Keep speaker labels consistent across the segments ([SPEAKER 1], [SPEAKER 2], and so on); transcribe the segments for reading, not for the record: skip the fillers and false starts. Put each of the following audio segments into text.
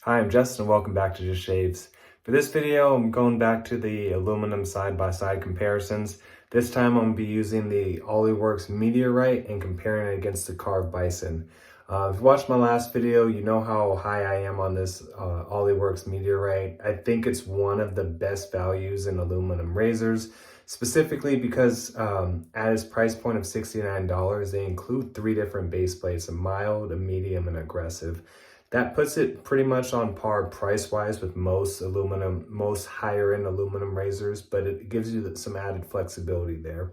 [SPEAKER 1] Hi, I'm Justin and welcome back to Just Shaves. For this video, I'm going back to the aluminum side-by-side comparisons. This time I'm going to be using the OliWorks M3terorite and comparing it against the Karve Bison. If you watched my last video, you know how high I am on this OliWorks M3terorite. I think it's one of the best values in aluminum razors, specifically because at its price point of $69, they include 3 different base plates, a mild, a medium, and aggressive. That puts it pretty much on par price-wise with most higher-end aluminum razors, but it gives you some added flexibility there.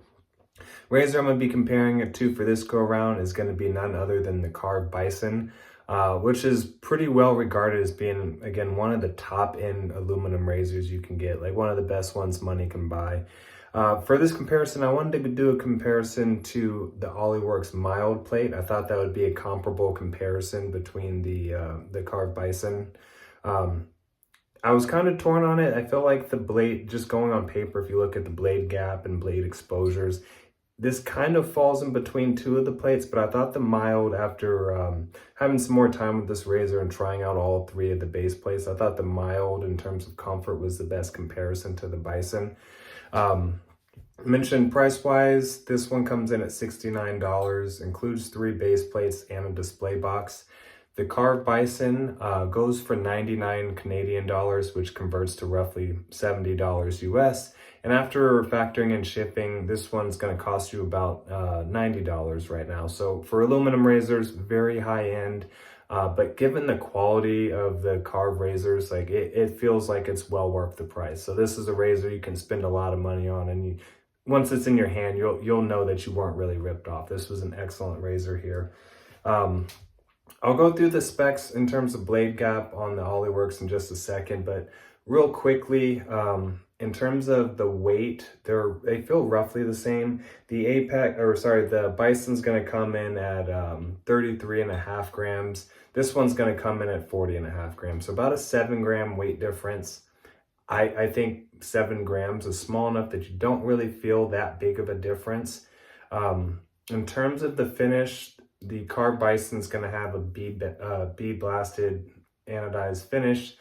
[SPEAKER 1] Razor I'm going to be comparing it to for this go-around is going to be none other than the Karve Bison, which is pretty well regarded as being, again, one of the top-end aluminum razors you can get, like one of the best ones money can buy. For this comparison, I wanted to do a comparison to the OliWorks Mild plate. I thought that would be a comparable comparison between the Karve Bison. I was kind of torn on it. I feel like the blade, just going on paper, if you look at the blade gap and blade exposures, this kind of falls in between 2 of the plates, but I thought the Mild, after having some more time with this razor and trying out all 3 of the base plates, I thought the Mild, in terms of comfort, was the best comparison to the Bison. Mentioned price-wise, this one comes in at $69, includes 3 base plates and a display box. The Karve Bison goes for 99 Canadian dollars, which converts to roughly $70 US. And after factoring in shipping, this one's going to cost you about $90 right now. So for aluminum razors, very high end. But given the quality of the Karve razors, like it feels like it's well worth the price. So this is a razor you can spend a lot of money on, and once it's in your hand, you'll know that you weren't really ripped off. This was an excellent razor here. I'll go through the specs in terms of blade gap on the OliWorks in just a second, but real quickly, in terms of the weight, they feel roughly the same. The Bison's going to come in at 33.5 grams. This one's going to come in at 40.5 grams. So about a 7-gram weight difference. I think 7 grams is small enough that you don't really feel that big of a difference. In terms of the finish, the Karve Bison's going to have a bead blasted anodized finish.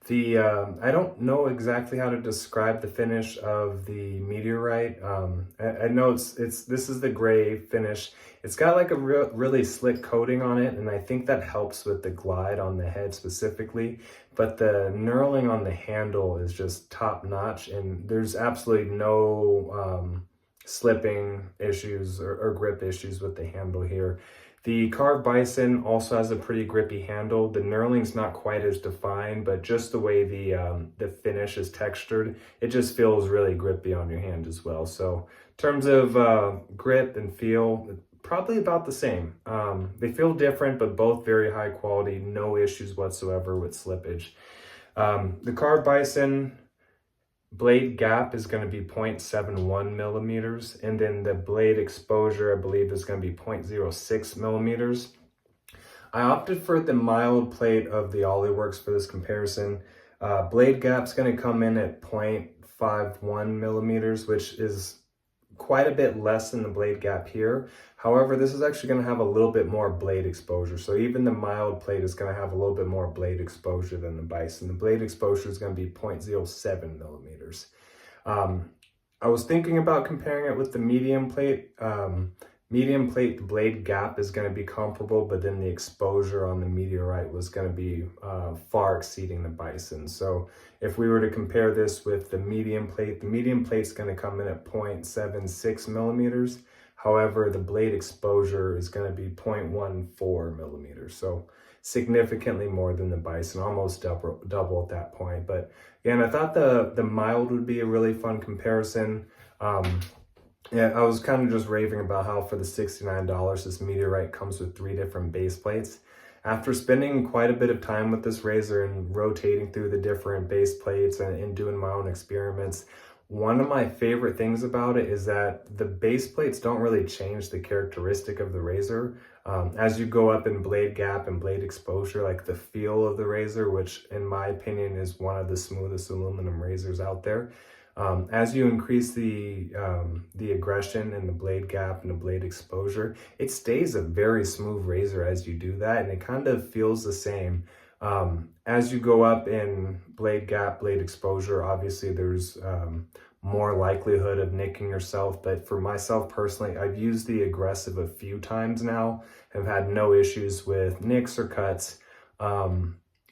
[SPEAKER 1] I don't know exactly how to describe the finish of the M3terorite. I know this is the gray finish. It's got like a really slick coating on it, and I think that helps with the glide on the head specifically. But the knurling on the handle is just top notch, and there's absolutely no slipping issues or grip issues with the handle here. The Karve Bison also has a pretty grippy handle. The knurling's not quite as defined, but just the way the finish is textured, it just feels really grippy on your hand as well. So in terms of grip and feel, probably about the same. They feel different, but both very high quality, no issues whatsoever with slippage. The Karve Bison blade gap is going to be 0.71 millimeters, and then the blade exposure, I believe, is going to be 0.06 millimeters. I opted for the mild plate of the OliWorks for this comparison. Blade gap's going to come in at 0.51 millimeters, which is quite a bit less than the blade gap here. However, this is actually going to have a little bit more blade exposure. So even the mild plate is going to have a little bit more blade exposure than the Bison. The blade exposure is going to be 0.07 millimeters. I was thinking about comparing it with the medium plate. Medium plate, the blade gap is going to be comparable, but then the exposure on the M3terorite was going to be far exceeding the Bison. So if we were to compare this with the medium plate is going to come in at 0.76 millimeters. However, the blade exposure is going to be 0.14 millimeters. So significantly more than the Bison, almost double at that point. But again, I thought the mild would be a really fun comparison. Yeah, I was kind of just raving about how for the $69, this M3terorite comes with 3 different base plates. After spending quite a bit of time with this razor and rotating through the different base plates and doing my own experiments, one of my favorite things about it is that the base plates don't really change the characteristic of the razor. As you go up in blade gap and blade exposure, like the feel of the razor, which in my opinion is one of the smoothest aluminum razors out there, as you increase the aggression and the blade gap and the blade exposure, it stays a very smooth razor as you do that, and it kind of feels the same As you go up in blade gap, blade exposure, obviously there's more likelihood of nicking yourself. But for myself personally, I've used the aggressive a few times now, have had no issues with nicks or cuts.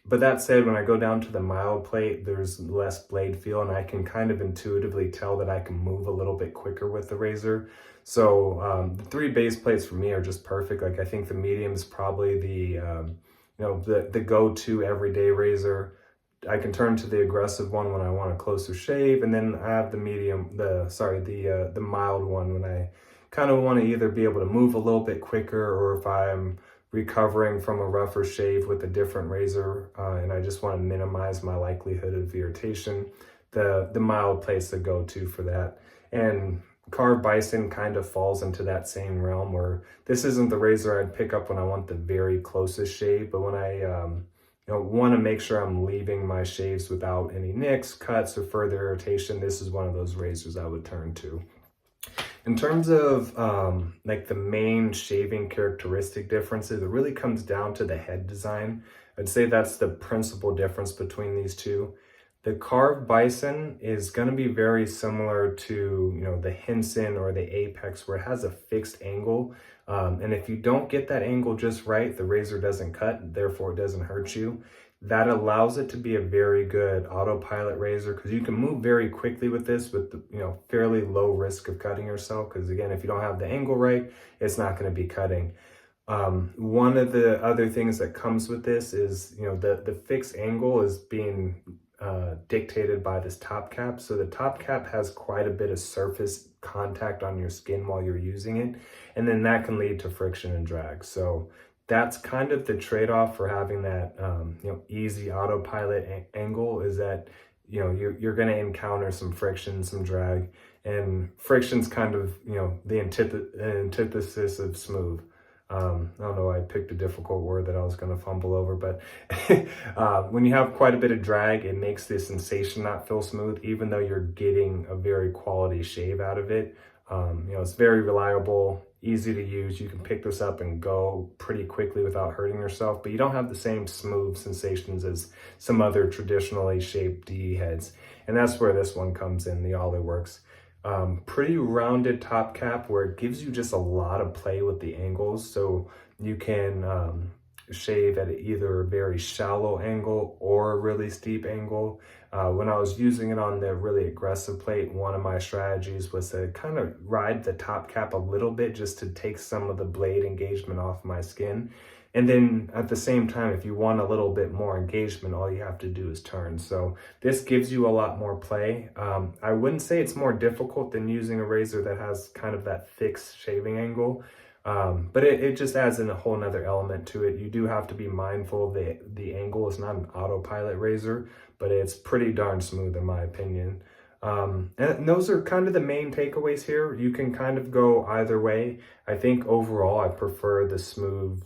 [SPEAKER 1] But that said, when I go down to the mild plate, there's less blade feel, and I can kind of intuitively tell that I can move a little bit quicker with the razor. So the 3 base plates for me are just perfect. Like, I think the medium is probably the go-to everyday razor. I can turn to the aggressive one when I want a closer shave, and then I have the the mild one when I kind of want to either be able to move a little bit quicker, or if I'm recovering from a rougher shave with a different razor, and I just want to minimize my likelihood of irritation. The mild plate's the go-to for that. And Karve Bison kind of falls into that same realm, where this isn't the razor I'd pick up when I want the very closest shave, but when I want to make sure I'm leaving my shaves without any nicks, cuts, or further irritation, this is one of those razors I would turn to. In terms of like the main shaving characteristic differences, it really comes down to the head design. I'd say that's the principal difference between these two. The Karve Bison is going to be very similar to, the Hinson or the Apex, where it has a fixed angle. And if you don't get that angle just right, the razor doesn't cut, therefore it doesn't hurt you. That allows it to be a very good autopilot razor, because you can move very quickly with this with fairly low risk of cutting yourself, because again, if you don't have the angle right, it's not going to be cutting. One of the other things that comes with this is the fixed angle is being dictated by this top cap. So the top cap has quite a bit of surface contact on your skin while you're using it, and then that can lead to friction and drag. So that's kind of the trade-off for having that easy autopilot angle, is that you're going to encounter some friction, some drag, and friction's kind of the antithesis of smooth. I don't know why I picked a difficult word that I was going to fumble over, but when you have quite a bit of drag, it makes the sensation not feel smooth, even though you're getting a very quality shave out of it. It's very reliable, easy to use. You can pick this up and go pretty quickly without hurting yourself, but you don't have the same smooth sensations as some other traditionally shaped DE heads. And that's where this one comes in, the OliWorks. Pretty rounded top cap, where it gives you just a lot of play with the angles. So you can shave at either a very shallow angle or a really steep angle. When I was using it on the really aggressive plate, one of my strategies was to kind of ride the top cap a little bit, just to take some of the blade engagement off my skin. And then at the same time, if you want a little bit more engagement, all you have to do is turn. So this gives you a lot more play. I wouldn't say it's more difficult than using a razor that has kind of that fixed shaving angle, but it just adds in a whole nother element to it. You do have to be mindful the angle is not an autopilot razor, but it's pretty darn smooth in my opinion. And those are kind of the main takeaways here. You can kind of go either way. I think overall I prefer the smooth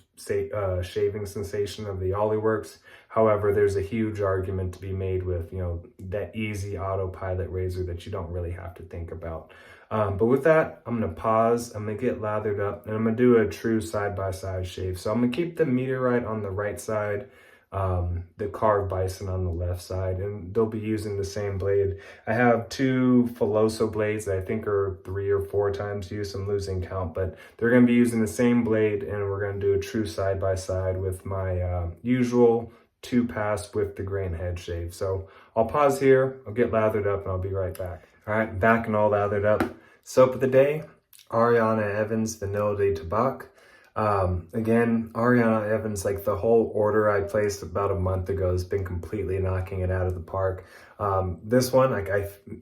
[SPEAKER 1] shaving sensation of the OliWorks. However, there's a huge argument to be made with that easy autopilot razor that you don't really have to think about. But with that, I'm gonna pause, I'm gonna get lathered up, and I'm gonna do a true side-by-side shave. So I'm gonna keep the Meteorite on the right side, the Karve Bison on the left side, and they'll be using the same blade. I have 2 Filoso blades that I think are 3 or 4 times used. I'm losing count, but they're going to be using the same blade, and we're going to do a true side-by-side with my usual 2-pass with the grain head shave. So I'll pause here, I'll get lathered up, and I'll be right back. All right, back and all lathered up. Soap of the day, Ariana Evans Vanille de Tabac. Again, Ariana Evans, like the whole order I placed about a month ago has been completely knocking it out of the park. This one, like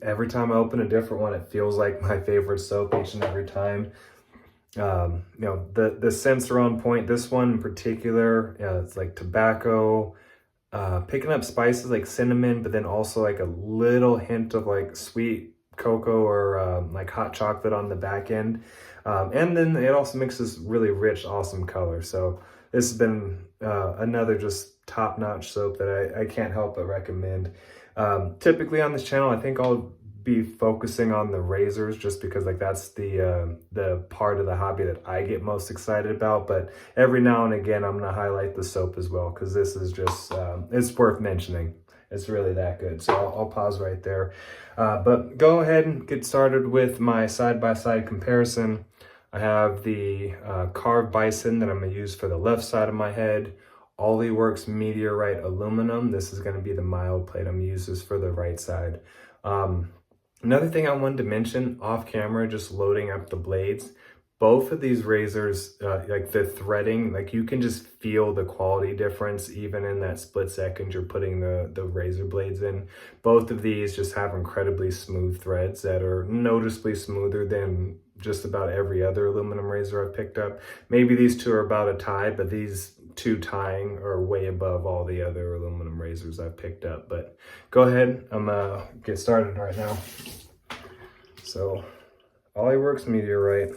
[SPEAKER 1] every time I open a different one, it feels like my favorite soap each and every time. The scents are on point. This one in particular, it's like tobacco, picking up spices like cinnamon, but then also like a little hint of like sweet cocoa or like hot chocolate on the back end. And then it also mixes really rich, awesome color. So this has been another just top-notch soap that I can't help but recommend. Typically on this channel, I think I'll be focusing on the razors just because like that's the part of the hobby that I get most excited about. But every now and again, I'm gonna highlight the soap as well because this is just it's worth mentioning. It's really that good. So I'll pause right there. But go ahead and get started with my side-by-side comparison. I have the Karve Bison that I'm gonna use for the left side of my head. OliWorks M3terorite Aluminum. This is going to be the mild plate I'm using for the right side. Another thing I wanted to mention off camera, just loading up the blades. Both of these razors, like the threading, like you can just feel the quality difference even in that split second you're putting the razor blades in. Both of these just have incredibly smooth threads that are noticeably smoother than just about every other aluminum razor I've picked up. Maybe these two are about a tie, but these two tying are way above all the other aluminum razors I've picked up. But go ahead, I'm gonna get started right now. So, OliWorks M3terorite.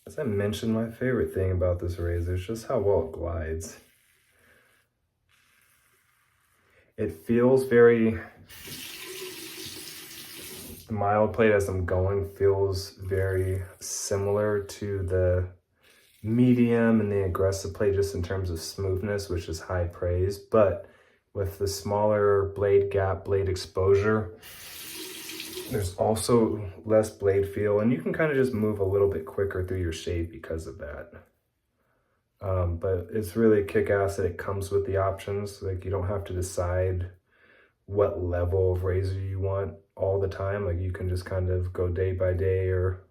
[SPEAKER 1] As I mentioned, my favorite thing about this razor is just how well it glides. It feels very, the mild plate as I'm going feels very similar to the medium and the aggressive plate just in terms of smoothness, which is high praise. But with the smaller blade gap, blade exposure, there's also less blade feel, and you can kind of just move a little bit quicker through your shave because of that. But it's really kick-ass that it comes with the options. Like you don't have to decide what level of razor you want all the time. Like you can just kind of go day by day, or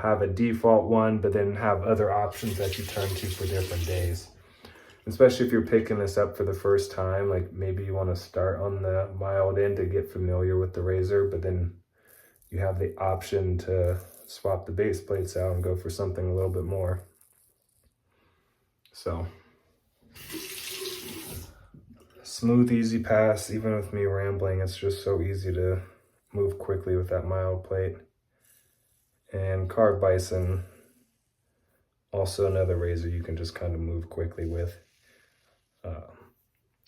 [SPEAKER 1] have a default one, but then have other options that you turn to for different days. Especially if you're picking this up for the first time, like maybe you want to start on the mild end to get familiar with the razor, but then you have the option to swap the base plates out and go for something a little bit more. So, smooth, easy pass. Even with me rambling, it's just so easy to move quickly with that mild plate. And Karve Bison, also another razor you can just kind of move quickly with.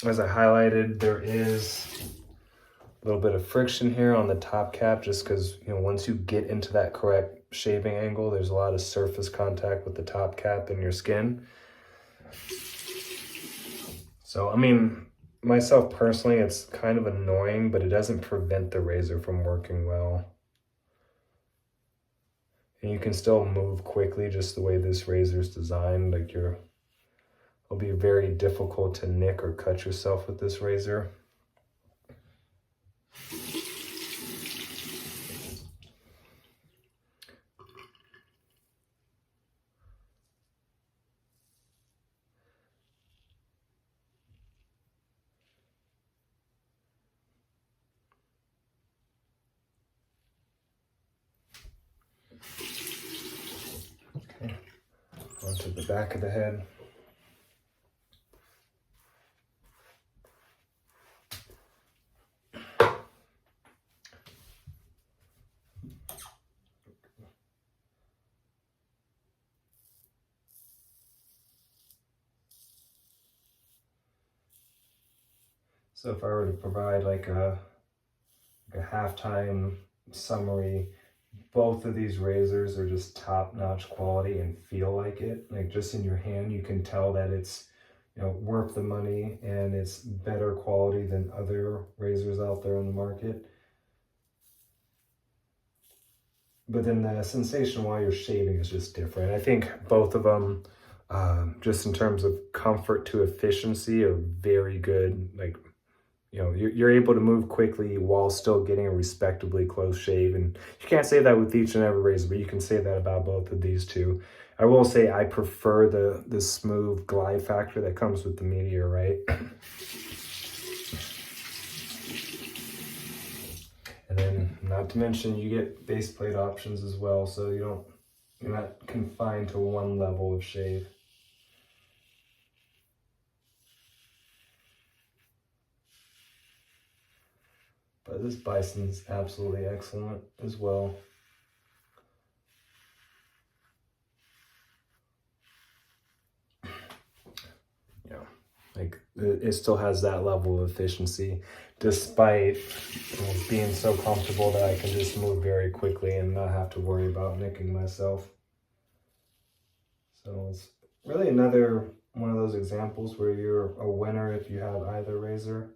[SPEAKER 1] As I highlighted, there is a little bit of friction here on the top cap just because, once you get into that correct shaving angle, there's a lot of surface contact with the top cap and your skin. So, I mean, myself personally, it's kind of annoying, but it doesn't prevent the razor from working well. And you can still move quickly just the way this razor is designed. Like it'll be very difficult to nick or cut yourself with this razor. Okay, onto the back of the head. So if I were to provide like a halftime summary, both of these razors are just top-notch quality and feel like it. Like just in your hand, you can tell that it's worth the money and it's better quality than other razors out there on the market. But then the sensation while you're shaving is just different. I think both of them, just in terms of comfort to efficiency, are very good. Like, you're able to move quickly while still getting a respectably close shave. And you can't say that with each and every razor, but you can say that about both of these two. I will say I prefer the smooth glide factor that comes with the M3terorite. And then, not to mention, you get base plate options as well, so you're not confined to one level of shave. But this Bison's absolutely excellent as well. Like it still has that level of efficiency, despite being so comfortable that I can just move very quickly and not have to worry about nicking myself. So it's really another one of those examples where you're a winner if you have either razor.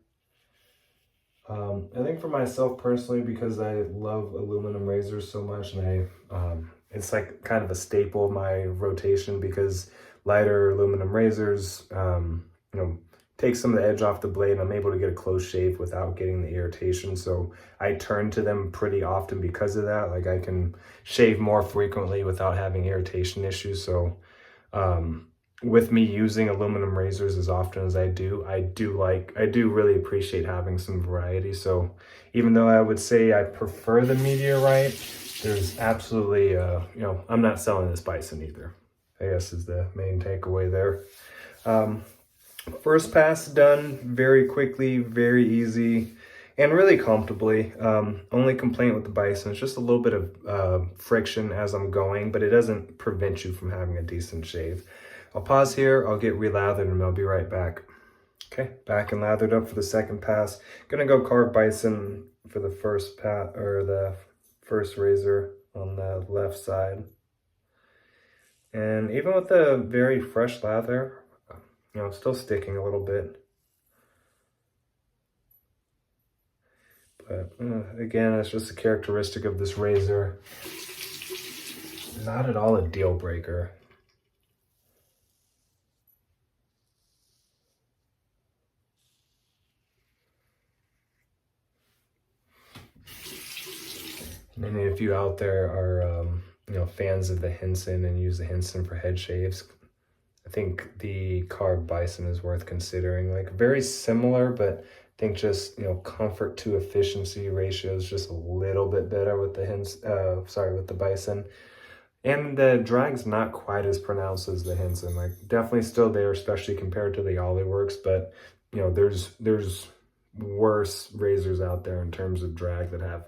[SPEAKER 1] I think for myself personally, because I love aluminum razors so much, and it's like kind of a staple of my rotation, because lighter aluminum razors, take some of the edge off the blade, and I'm able to get a close shave without getting the irritation. So I turn to them pretty often because of that. Like I can shave more frequently without having irritation issues. So with me using aluminum razors as often as I do really appreciate having some variety. So even though I would say I prefer the Meteorite, there's absolutely, I'm not selling this Bison either, I guess is the main takeaway there. First pass done very quickly, very easy, and really comfortably. Only complaint with the Bison is just a little bit of friction as I'm going, but it doesn't prevent you from having a decent shave. I'll pause here, I'll get relathered, and I'll be right back. Okay, back and lathered up for the second pass. Gonna go Karve Bison for the first pass, or the first razor on the left side. And even with the very fresh lather, it's still sticking a little bit. But again, it's just a characteristic of this razor. Not at all a deal breaker. Many of you out there are, fans of the Henson and use the Henson for head shaves. I think the Karve Bison is worth considering. Like very similar, but I think just, comfort to efficiency ratio is just a little bit better with the with the Bison. And the drag's not quite as pronounced as the Henson. Like definitely still there, especially compared to the OliWorks, but there's worse razors out there in terms of drag that have,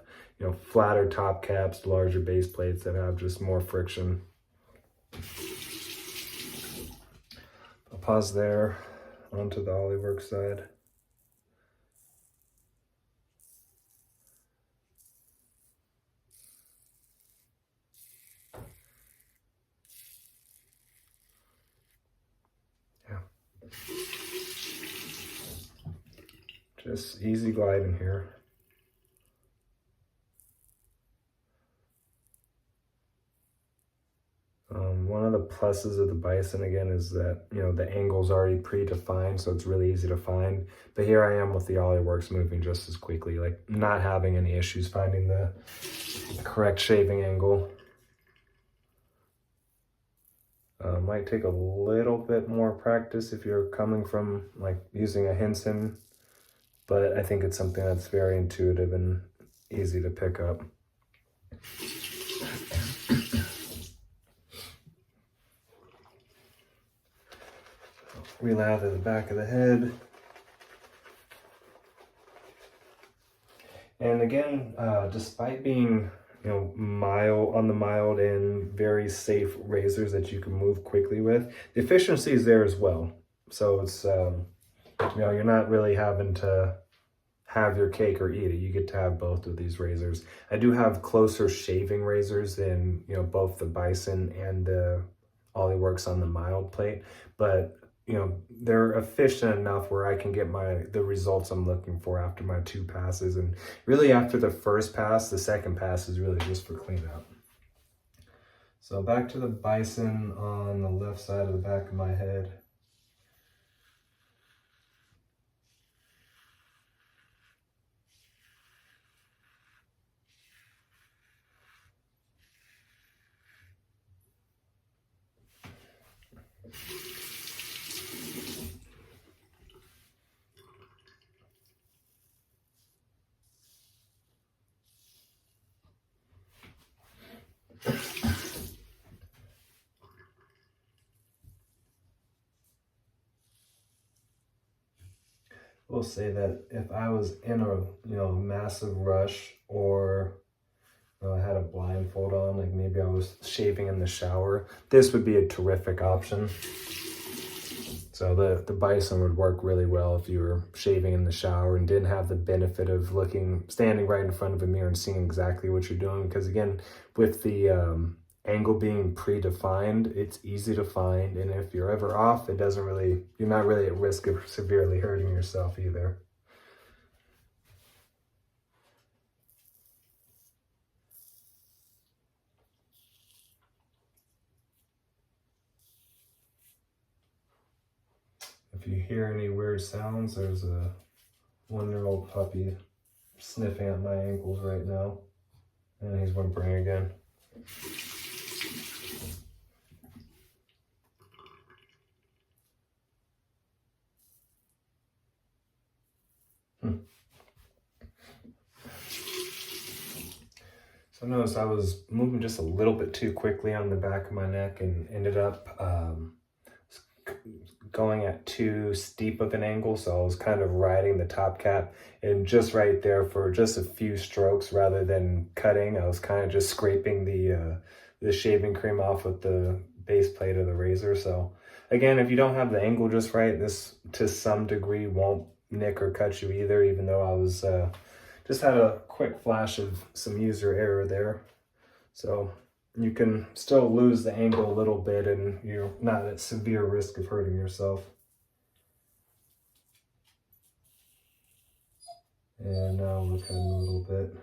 [SPEAKER 1] flatter top caps, larger base plates that have just more friction. I'll pause there onto the OliWorks side. Yeah. Just easy gliding here. One of the pluses of the Bison, again, is that, the angle's already predefined, so it's really easy to find. But here I am with the OliWorks moving just as quickly, like not having any issues finding the correct shaving angle. Might take a little bit more practice if you're coming from like using a Henson, but I think it's something that's very intuitive and easy to pick up. Relather the back of the head. And again, despite being, mild and very safe razors that you can move quickly with, the efficiency is there as well. So it's, you're not really having to have your cake or eat it. You get to have both of these razors. I do have closer shaving razors than, both the Bison and the OliWorks on the mild plate, but they're efficient enough where I can get the results I'm looking for after my 2 passes. And really after the first pass, the second pass is really just for cleanup. So back to the Bison on the left side of the back of my head. Will say that if I was in a massive rush, or I had a blindfold on, like maybe I was shaving in the shower, this would be a terrific option. It's So the Bison would work really well if you were shaving in the shower and didn't have the benefit of standing right in front of a mirror and seeing exactly what you're doing. Because again, with the angle being predefined, it's easy to find. And if you're ever off, you're not really at risk of severely hurting yourself either. If you hear any weird sounds, there's a 1-year-old puppy sniffing at my ankles right now, and he's whimpering again. So notice I was moving just a little bit too quickly on the back of my neck and ended up going at too steep of an angle, so I was kind of riding the top cap, and just right there for just a few strokes rather than cutting, I was kind of just scraping the shaving cream off with the base plate of the razor. So again, if you don't have the angle just right, this to some degree won't nick or cut you either, even though I was just had a quick flash of some user error there. So you can still lose the angle a little bit and you're not at severe risk of hurting yourself. And now look at him a little bit.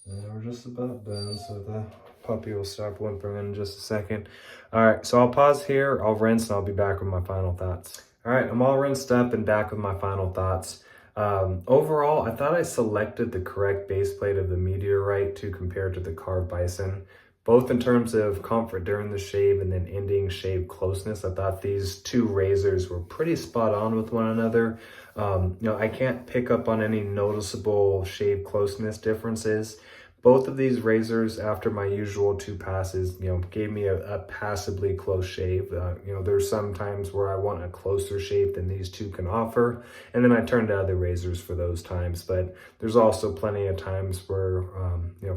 [SPEAKER 1] And we're just about done, so the puppy will stop whimpering in just a second. All right, so I'll pause here, I'll rinse, and I'll be back with my final thoughts. All right, I'm all rinsed up and back with my final thoughts. Overall, I thought I selected the correct base plate of the Meteorite to compare to the Karve Bison, both in terms of comfort during the shave and then ending shave closeness. I thought these two razors were pretty spot on with one another. I can't pick up on any noticeable shave closeness differences. Both of these razors, after my usual 2 passes, gave me a passably close shave. There's some times where I want a closer shave than these two can offer, and then I turn to other razors for those times. But there's also plenty of times where,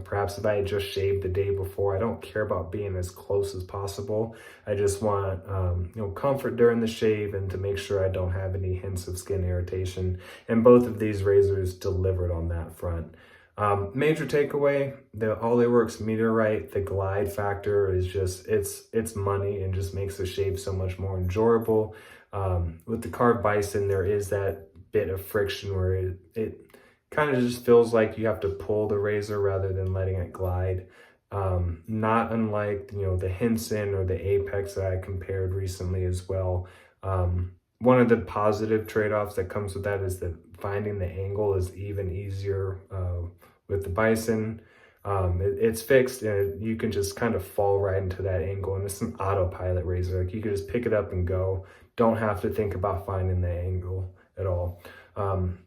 [SPEAKER 1] perhaps if I had just shaved the day before, I don't care about being as close as possible. I just want, comfort during the shave and to make sure I don't have any hints of skin irritation. And both of these razors delivered on that front. Major takeaway, the OliWorks M3terorite, the glide factor is just, it's money and just makes the shave so much more enjoyable. With the Karve Bison, there is that bit of friction where it kind of just feels like you have to pull the razor rather than letting it glide. Not unlike, the Henson or the Apex that I compared recently as well. One of the positive trade-offs that comes with that is that finding the angle is even easier with the Bison. It's fixed and you can just kind of fall right into that angle, and it's an autopilot razor. Like you can just pick it up and go. Don't have to think about finding the angle at all.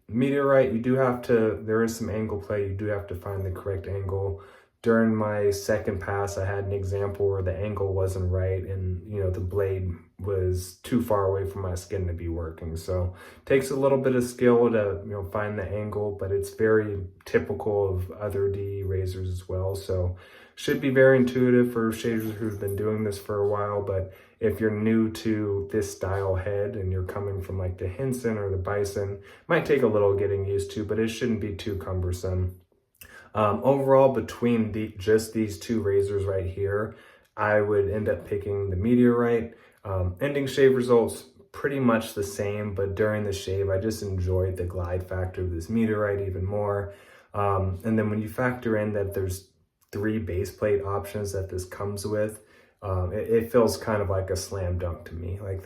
[SPEAKER 1] Meteorite, there is some angle play. You do have to find the correct angle. During my second pass, I had an example where the angle wasn't right and, the blade was too far away from my skin to be working. So it takes a little bit of skill to, find the angle, but it's very typical of other DE razors as well. So should be very intuitive for shavers who've been doing this for a while. But if you're new to this style head and you're coming from like the Henson or the Bison, it might take a little getting used to, but it shouldn't be too cumbersome. Overall, between just these two razors right here, I would end up picking the Meteorite. Ending shave results pretty much the same, but during the shave, I just enjoyed the glide factor of this Meteorite even more. And then when you factor in that there's 3 base plate options that this comes with, it feels kind of like a slam dunk to me. Like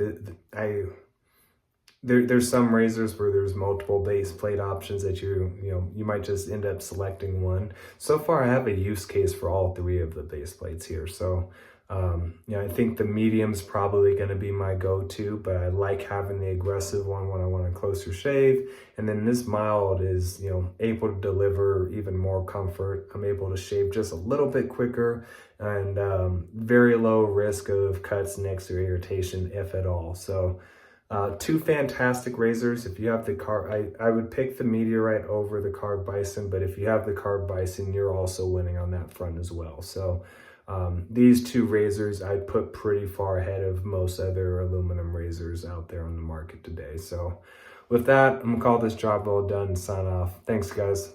[SPEAKER 1] there's some razors where there's multiple base plate options that you might just end up selecting one. So far, I have a use case for all 3 of the base plates here. So, I think the medium's probably going to be my go-to, but I like having the aggressive one when I want a closer shave. And then this mild is, able to deliver even more comfort. I'm able to shave just a little bit quicker and very low risk of cuts, nicks, or irritation, if at all. So, Two fantastic razors. If you have the I would pick the Meteorite over the Karve Bison, but if you have the Karve Bison, you're also winning on that front as well. So these two razors I'd put pretty far ahead of most other aluminum razors out there on the market today. So with that, I'm gonna call this job well done and sign off. Thanks, guys.